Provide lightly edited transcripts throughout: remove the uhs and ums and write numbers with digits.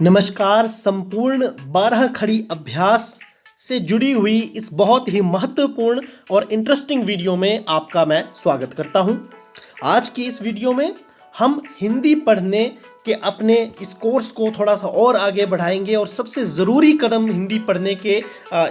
नमस्कार। संपूर्ण 12 खड़ी अभ्यास से जुड़ी हुई इस बहुत ही महत्वपूर्ण और इंटरेस्टिंग वीडियो में आपका मैं स्वागत करता हूं। आज की इस वीडियो में हम हिंदी पढ़ने के अपने इस कोर्स को थोड़ा सा और आगे बढ़ाएंगे और सबसे ज़रूरी कदम हिंदी पढ़ने के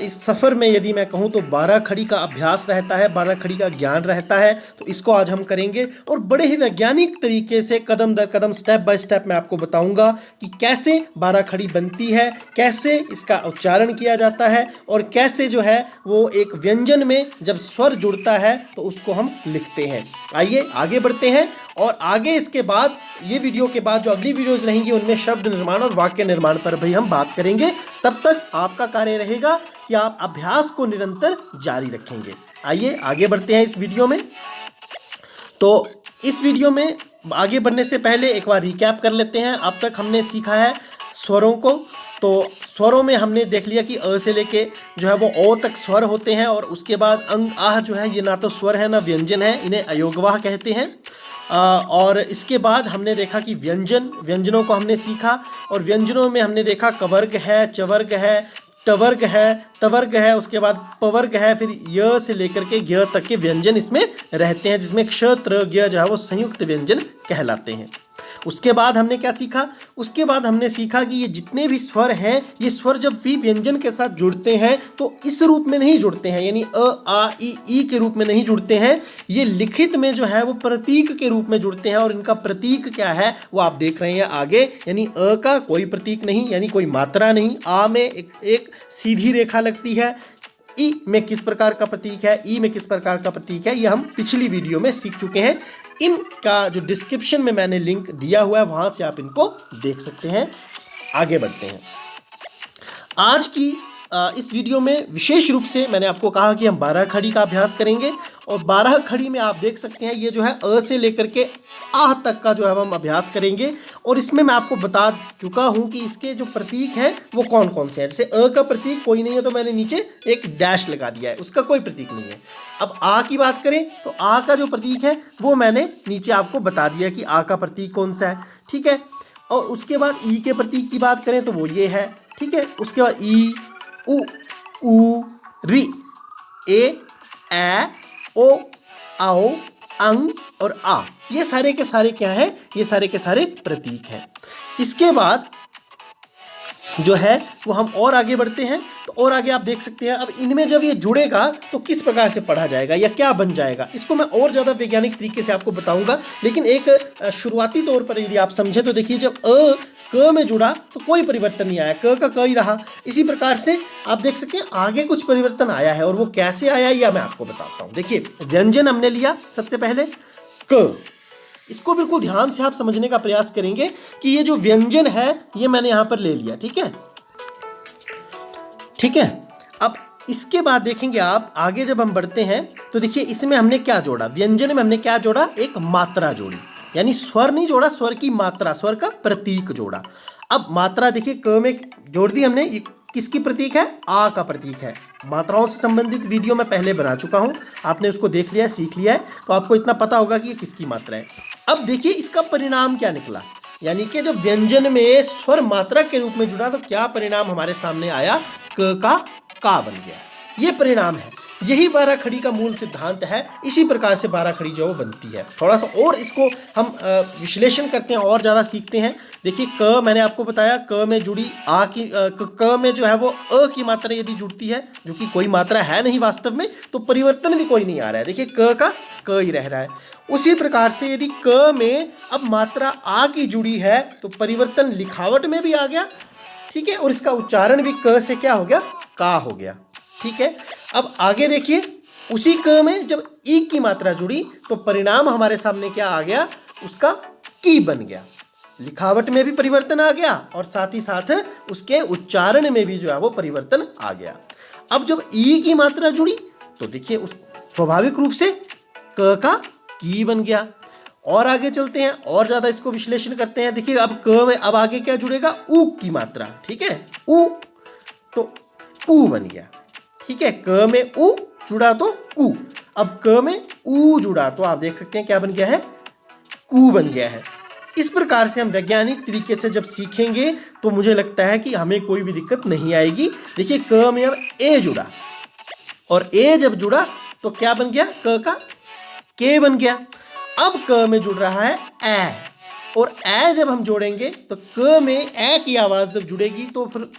इस सफ़र में यदि मैं कहूँ तो 12 खड़ी का अभ्यास रहता है, 12 खड़ी का ज्ञान रहता है। तो इसको आज हम करेंगे और बड़े ही वैज्ञानिक तरीके से कदम दर कदम स्टेप बाय स्टेप मैं आपको बताऊंगा कि कैसे 12 खड़ी बनती है, कैसे इसका उच्चारण किया जाता है और कैसे जो है वो एक व्यंजन में जब स्वर जुड़ता है तो उसको हम लिखते हैं। आइए आगे बढ़ते हैं और आगे इसके बाद ये वीडियो के बाद जो अगली वीडियोस रहेंगी उनमें शब्द निर्माण और वाक्य निर्माण पर भी हम बात करेंगे। तब तक आपका कार्य रहेगा कि आप अभ्यास को निरंतर जारी रखेंगे। आइए आगे बढ़ते हैं इस वीडियो में। तो इस वीडियो में आगे बढ़ने से पहले एक बार रिकैप कर लेते हैं। अब तक हमने सीखा है स्वरों को। तो स्वरों में हमने देख लिया कि अ से लेके जो है वो ओ तक स्वर होते हैं और उसके बाद अंग आह जो है ये ना तो स्वर है ना व्यंजन है, इन्हें अयोगवाह कहते हैं। और इसके बाद हमने देखा कि व्यंजनों को हमने सीखा और व्यंजनों में हमने देखा कवर्ग है, चवर्ग है, टवर्ग है, तवर्ग है, उसके बाद पवर्ग है, फिर य से लेकर के ज्ञ तक के व्यंजन इसमें रहते हैं, जिसमें क्ष त्र ज्ञ जो है वो संयुक्त व्यंजन कहलाते हैं। उसके बाद हमने क्या सीखा? उसके बाद हमने सीखा कि ये जितने भी स्वर हैं, ये स्वर जब भी व्यंजन के साथ जुड़ते हैं तो इस रूप में नहीं जुड़ते हैं, यानी अ आ ई के रूप में नहीं जुड़ते हैं। ये लिखित में जो है वो प्रतीक के रूप में जुड़ते हैं और इनका प्रतीक क्या है वो आप देख रहे हैं आगे। यानी अ का कोई प्रतीक नहीं, यानी कोई मात्रा नहीं। आ में एक सीधी रेखा लगती है। ई में किस प्रकार का प्रतीक है, ई में किस प्रकार का प्रतीक है, ये हम पिछली वीडियो में सीख चुके हैं। इनका जो डिस्क्रिप्शन में मैंने लिंक दिया हुआ है वहां से आप इनको देख सकते हैं। आगे बढ़ते हैं। आज की इस वीडियो में विशेष रूप से मैंने आपको कहा कि हम 12 खड़ी का अभ्यास करेंगे और 12 खड़ी में आप देख सकते हैं ये जो है अ से लेकर के आह तक का जो है हम अभ्यास करेंगे। और इसमें मैं आपको बता चुका हूं कि इसके जो प्रतीक हैं वो कौन कौन से हैं। जैसे अ का प्रतीक कोई नहीं है तो मैंने नीचे एक डैश लगा दिया है, उसका कोई प्रतीक नहीं है। अब आ की बात करें तो आ का जो प्रतीक है वो मैंने नीचे आपको बता दिया कि आ का प्रतीक कौन सा है, ठीक है। और उसके बाद ई के प्रतीक की बात करें तो वो ये है, ठीक है। उसके बाद ई उ ऊ री ए ओ आओ अंग और आ, ये सारे के सारे क्या है, ये सारे के सारे प्रतीक हैं। इसके बाद जो है वो हम और आगे बढ़ते हैं तो और आगे आप देख सकते हैं अब इनमें जब ये जुड़ेगा तो किस प्रकार से पढ़ा जाएगा या क्या बन जाएगा, इसको मैं और ज़्यादा वैज्ञानिक तरीके से आपको बताऊंगा। लेकिन एक शुरुआती तौर पर यदि आप समझे तो देखिए जब अ क में जुड़ा तो कोई परिवर्तन नहीं आया, क का क ही रहा। इसी प्रकार से आप देख सकते हैं आगे कुछ परिवर्तन आया है और वो कैसे आया यह मैं आपको बताता हूँ। देखिए व्यंजन हमने लिया सबसे पहले क, इसको बिल्कुल ध्यान से आप समझने का प्रयास करेंगे कि ये जो व्यंजन है ये मैंने यहां पर ले लिया, ठीक है, ठीक है। अब इसके बाद देखेंगे आप आगे जब हम बढ़ते हैं तो देखिए इसमें हमने क्या जोड़ा, व्यंजन में हमने क्या जोड़ा, एक मात्रा जोड़ी, यानी स्वर नहीं जोड़ा, स्वर की मात्रा, स्वर का प्रतीक जोड़ा। अब मात्रा देखिए क में जोड़ दी हमने, ये किसकी प्रतीक है, आ का प्रतीक है। मात्राओं से संबंधित वीडियो मैं पहले बना चुका हूं, आपने उसको देख लिया है, सीख लिया है, तो आपको इतना पता होगा कि ये किसकी मात्रा है। अब देखिए इसका परिणाम क्या निकला, यानी कि जब व्यंजन में स्वर मात्रा के रूप में जुड़ा तो क्या परिणाम हमारे सामने आया, क का बन गया। ये परिणाम है, यही 12 खड़ी का मूल सिद्धांत है। इसी प्रकार से 12 खड़ी जो बनती है। थोड़ा सा और इसको हम विश्लेषण करते हैं और ज़्यादा सीखते हैं। देखिए क मैंने आपको बताया क में जुड़ी आ की क में जो है वो अ की मात्रा यदि जुड़ती है, जो कि कोई मात्रा है नहीं वास्तव में, तो परिवर्तन भी कोई नहीं आ रहा है। देखिए क का क ही रह रहा है। उसी प्रकार से यदि क में अब मात्रा आ की जुड़ी है तो परिवर्तन लिखावट में भी आ गया, ठीक है, और इसका उच्चारण भी क से क्या हो गया, का हो गया, ठीक है। अब आगे देखिए उसी क में जब ई की मात्रा जुड़ी तो परिणाम हमारे सामने क्या आ गया, उसका की बन गया। लिखावट में भी परिवर्तन आ गया और साथ ही साथ उसके उच्चारण में भी जो है वो परिवर्तन आ गया। अब जब ई की मात्रा जुड़ी तो देखिए उस स्वाभाविक रूप से क का की बन गया। और आगे चलते हैं और ज्यादा इसको विश्लेषण करते हैं। देखिए अब क में अब आगे क्या जुड़ेगा, ऊ की मात्रा, ठीक है, ऊ, तो ऊ बन गया, ठीक है। क में ऊ जुड़ा तो ऊ, अब क में ऊ जुड़ा तो आप देख सकते हैं क्या बन गया है, कू बन गया है। इस प्रकार से हम वैज्ञानिक तरीके से जब सीखेंगे तो मुझे लगता है कि हमें कोई भी दिक्कत नहीं आएगी। देखिए क में अब ए जुड़ा और ए जब जुड़ा तो क्या बन गया, क का के बन गया। अब क में जुड़ रहा है ए और ए जब हम जोड़ेंगे तो क में ए की आवाज जब जुड़ेगी तो फिर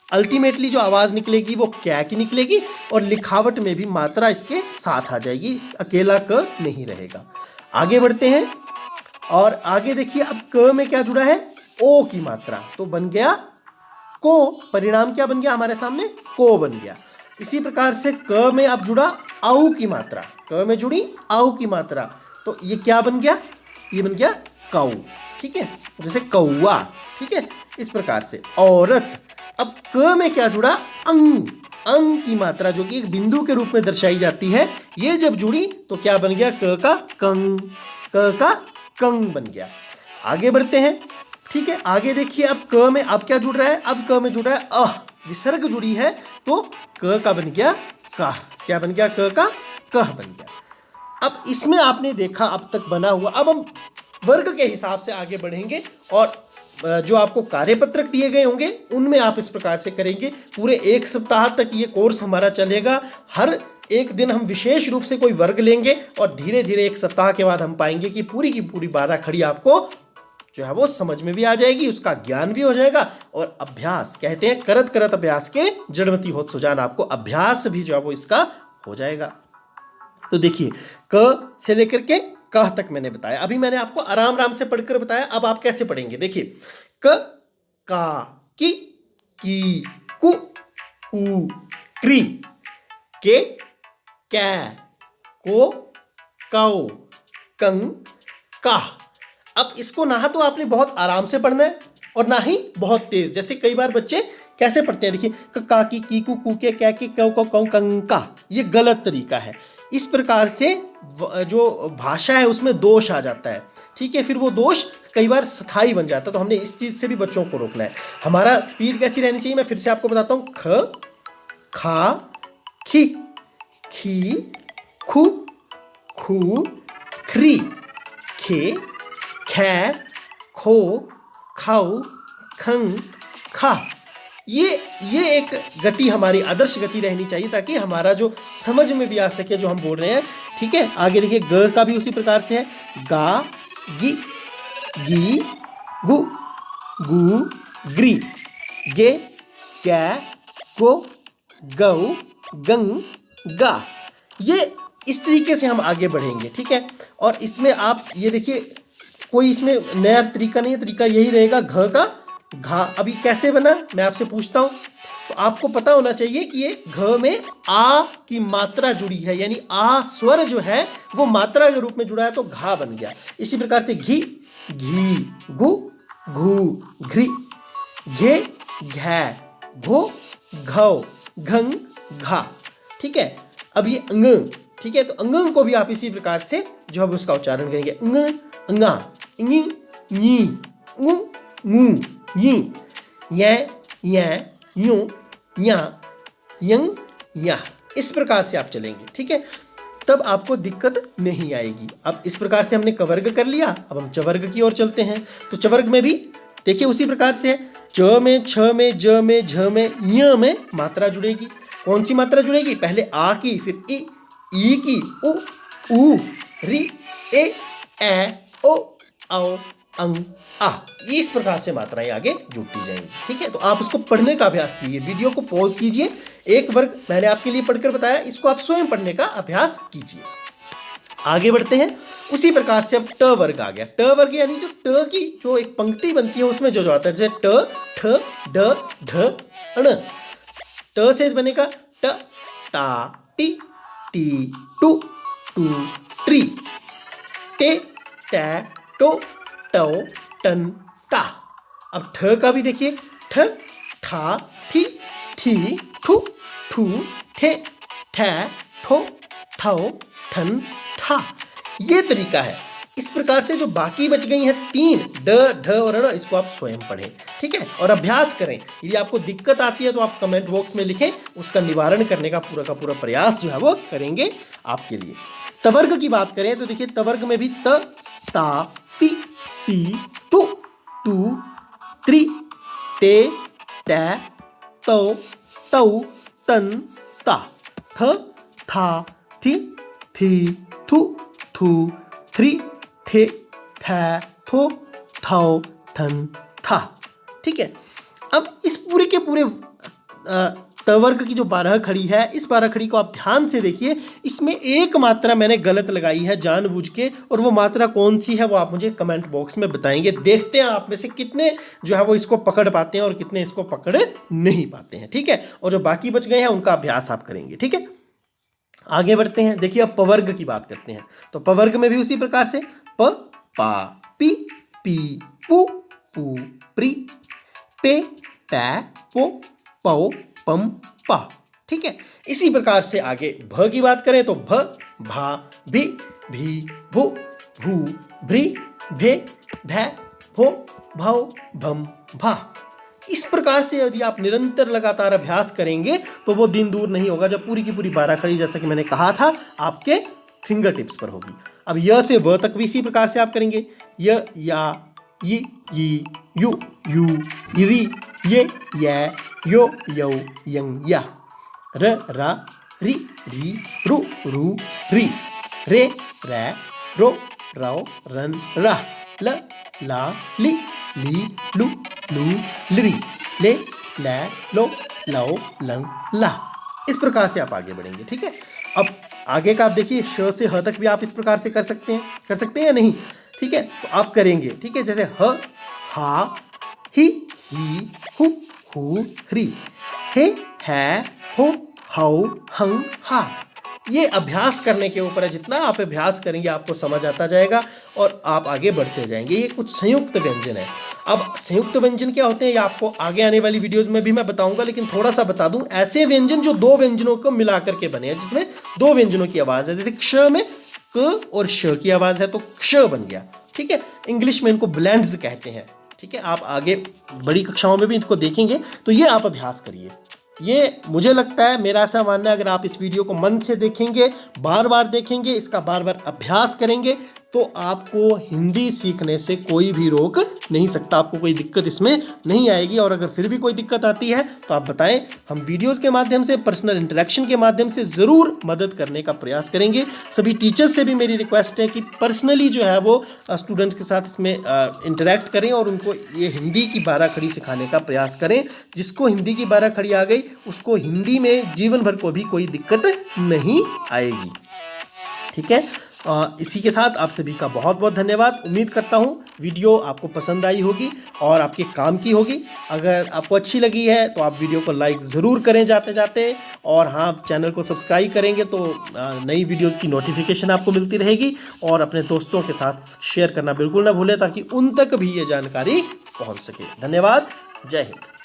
अल्टीमेटली जो आवाज निकलेगी वो क्या की निकलेगी और लिखावट में भी मात्रा इसके साथ आ जाएगी, अकेला क नहीं रहेगा। आगे बढ़ते हैं और आगे देखिए अब क में क्या जुड़ा है, ओ की मात्रा, तो बन गया को। परिणाम क्या बन गया हमारे सामने, को बन गया। इसी प्रकार से क में अब जुड़ा आउ की मात्रा, क में जुड़ी आउ की मात्रा, तो ये क्या बन गया, ये बन गया कौ। ठीक है, जैसे कौआ। ठीक है, इस प्रकार से औरत। अब क में क्या जुड़ा, अंग, अंग की मात्रा जो कि एक बिंदु के रूप में दर्शाई जाती है, ये जब जुड़ी तो क्या बन गया, क का कंग, क का कंग बन गया। आगे बढ़ते हैं। ठीक है, आगे देखिए अब क में अब क्या जुड़ रहा है, अब क में जुड़ रहा है अह, विसर्ग जुड़ी है तो क का बन गया कह। क्या बन गया, क का कह बन गया। अब इसमें आपने देखा अब तक बना हुआ, अब हम वर्ग के हिसाब से आगे बढ़ेंगे और जो आपको कार्यपत्रक दिए गए होंगे उनमें आप इस प्रकार से करेंगे। पूरे एक सप्ताह तक ये कोर्स हमारा चलेगा। हर एक दिन हम विशेष रूप से कोई वर्ग लेंगे और धीरे धीरे एक सप्ताह के बाद हम पाएंगे कि पूरी की पूरी 12 खड़ी आपको जो है वो समझ में भी आ जाएगी, उसका ज्ञान भी हो जाएगा। और अभ्यास कहते हैं, करत करत अभ्यास के जड़मति होत सुजान, आपको अभ्यास भी जो है वो इसका हो जाएगा। तो देखिए क से लेकर के कह तक मैंने बताया। अभी मैंने आपको आराम आराम से पढ़कर बताया, अब आप कैसे पढ़ेंगे। देखिए क, का, की, कु, क्री, के, कै, को, कौ, कंग, का। अब इसको ना तो आपने बहुत आराम से पढ़ना है और ना ही बहुत तेज। जैसे कई बार बच्चे कैसे पढ़ते हैं, देखिए का, की, कु, के, कै, के, कौ, कंग, का, ये गलत तरीका है। इस प्रकार से जो भाषा है उसमें दोष आ जाता है। ठीक है, फिर वो दोष कई बार स्थायी बन जाता है, तो हमने इस चीज से भी बच्चों को रोकना है। हमारा स्पीड कैसी रहनी चाहिए, मैं फिर से आपको बताता हूँ। ख, खा, खी, खी, खु, खू, ख्री, खे, खे, खो, खाऊ, खंग, खा। ये एक गति हमारी आदर्श गति रहनी चाहिए ताकि हमारा जो समझ में भी आ सके जो हम बोल रहे हैं। ठीक है, आगे देखिए ग का भी उसी प्रकार से है। गा, गी, गी, गु, गु, ग्री, गे, कै, गो, गौ, गंग, गा। ये इस तरीके से हम आगे बढ़ेंगे। ठीक है, और इसमें आप ये देखिए कोई इसमें नया तरीका नहीं है, तरीका यही रहेगा। घ का घा अभी कैसे बना मैं आपसे पूछता हूं, तो आपको पता होना चाहिए कि ये घ में आ की मात्रा जुड़ी है, यानी आ स्वर जो है वो मात्रा के रूप में जुड़ा है तो घा बन गया। इसी प्रकार से घी, घी, गु, घू, घ्री, घे, घै, घो, घौ, घंग, घा। ठीक है, अब ये अंग। ठीक है, तो अंग को भी आप इसी प्रकार से जो है उसका उच्चारण करेंगे। अंग, अंगा, इंगी, नी, उ, ऊ, यी, ये, यूं, या, यंग, या। इस प्रकार से आप चलेंगे। ठीक है, तब आपको दिक्कत नहीं आएगी। अब इस प्रकार से हमने कवर्ग कर लिया, अब हम चवर्ग की ओर चलते हैं। तो चवर्ग में भी देखिए उसी प्रकार से है। च में, छ में, ज में, झ में, य में मात्रा जुड़ेगी। कौन सी मात्रा जुड़ेगी, पहले आ की, फिर ई की, उ, री, ए, ओ, औ, अंग, आ। इस प्रकार से मात्राएं आगे जुड़ती जाएंगी। ठीक है, तो आप इसको पढ़ने का अभ्यास कीजिए। वीडियो को पॉज कीजिए, एक वर्ग मैंने आपके लिए पढ़कर बताया, इसको आप स्वयं पढ़ने का अभ्यास कीजिए। आगे बढ़ते हैं। उसी प्रकार से अब ट वर्ग आ गया। ट वर्ग यानी जो ट की जो एक पंक्ति बनती है उसमें जो आता है, जैसे ट, ठ, ड, ढ, अण। ट से बनेगा ट, टा, टी, टी, टू, टू, ट्री, टे, टै, टो, टौ, टन, टा। अब ठ का भी देखिए, ठ, ठा, ठी, ठी, ठू, ठू, ठे, ठै, ठो, ठौ, ठन, ठा। ये तरीका है। इस प्रकार से जो बाकी बच गई हैं 3 ड, ढ और ण, इसको आप स्वयं पढ़ें। ठीक है, और अभ्यास करें। यदि आपको दिक्कत आती है तो आप कमेंट बॉक्स में लिखें, उसका निवारण करने का पूरा प्रयास जो है वो करेंगे आपके लिए। तवर्ग की बात करें तो देखिए तवर्ग में भी त, ता, पी, ती तु तू त्रि ते तै तौ तौ तन ता थ था थि थी थु थू थ्री थे थै थो थौ थन था। ठीक है, अब इस पूरे के पूरे तवर्ग की जो 12 खड़ी है, इस 12 खड़ी को आप ध्यान से देखिए। इसमें एक मात्रा मैंने गलत लगाई है जानबूझ के, और वो मात्रा कौन सी है वो आप मुझे कमेंट बॉक्स में बताएंगे। देखते हैं आप में से कितने जो है वो इसको पकड़ पाते हैं और कितने इसको पकड़ नहीं पाते हैं। ठीक है, और जो बाकी बच गए हैं उनका अभ्यास आप करेंगे। ठीक है, आगे बढ़ते हैं। देखिए अब पवर्ग की बात करते हैं। तो पवर्ग में भी उसी प्रकार से प पा पी पी पू पू प्री पे पै पो पौ पम पा। ठीक है, इसी प्रकार से आगे भ की बात करें तो भ भा भी भी भू भू भ्री भे भै भो भौ भम भा। इस प्रकार से यदि आप निरंतर लगातार अभ्यास करेंगे तो वो दिन दूर नहीं होगा जब पूरी की पूरी 12 खड़ी, जैसा कि मैंने कहा था, आपके फिंगर टिप्स पर होगी। अब य से व तक भी इसी प्रकार से आप करेंगे। य या यी यू यू री ये यो यौ यंग या। र रा री री रु रू री रे रै रो रौ रन रा ल ला ली ली लू लू लिरी ले लै लो लो लंग ला। इस प्रकार से आप आगे बढ़ेंगे। ठीक है, अब आगे का आप देखिए, श से ह तक भी आप इस प्रकार से कर सकते हैं या नहीं। ठीक है, तो आप करेंगे। ठीक है, जैसे ह हा ही हु हु ह्री हे है हो हौ हंग हा। ये अभ्यास करने के ऊपर है। जितना आप अभ्यास करेंगे आपको समझ आता जाएगा और आप आगे बढ़ते जाएंगे। ये कुछ संयुक्त व्यंजन है। अब संयुक्त व्यंजन क्या होते हैं ये आपको आगे आने वाली वीडियोस में भी मैं बताऊंगा, लेकिन थोड़ा सा बता दूं, ऐसे व्यंजन जो दो व्यंजनों को मिलाकर के बने हैं, जिसमें दो व्यंजनों की आवाज है। जैसे क्ष में क और श की आवाज है तो क्ष बन गया। ठीक है, इंग्लिश में इनको ब्लेंड्स कहते हैं। ठीक है, आप आगे बड़ी कक्षाओं में भी इनको देखेंगे। तो ये आप अभ्यास करिए। ये मुझे लगता है, मेरा ऐसा मानना है, अगर आप इस वीडियो को मन से देखेंगे, बार बार देखेंगे, इसका बार बार अभ्यास करेंगे, तो आपको हिंदी सीखने से कोई भी रोक नहीं सकता। आपको कोई दिक्कत इसमें नहीं आएगी। और अगर फिर भी कोई दिक्कत आती है तो आप बताएं, हम वीडियोस के माध्यम से, पर्सनल इंटरेक्शन के माध्यम से ज़रूर मदद करने का प्रयास करेंगे। सभी टीचर्स से भी मेरी रिक्वेस्ट है कि पर्सनली जो है वो स्टूडेंट के साथ इसमें इंटरेक्ट करें और उनको ये हिंदी की 12 खड़ी सिखाने का प्रयास करें। जिसको हिंदी की 12 खड़ी आ गई उसको हिंदी में जीवन भर को भी कोई दिक्कत नहीं आएगी। ठीक है, इसी के साथ आप सभी का बहुत बहुत धन्यवाद। उम्मीद करता हूँ वीडियो आपको पसंद आई होगी और आपके काम की होगी। अगर आपको अच्छी लगी है तो आप वीडियो को लाइक ज़रूर करें जाते जाते, और हाँ, चैनल को सब्सक्राइब करेंगे तो नई वीडियोस की नोटिफिकेशन आपको मिलती रहेगी। और अपने दोस्तों के साथ शेयर करना बिल्कुल ना भूलें ताकि उन तक भी ये जानकारी पहुँच सके। धन्यवाद, जय हिंद।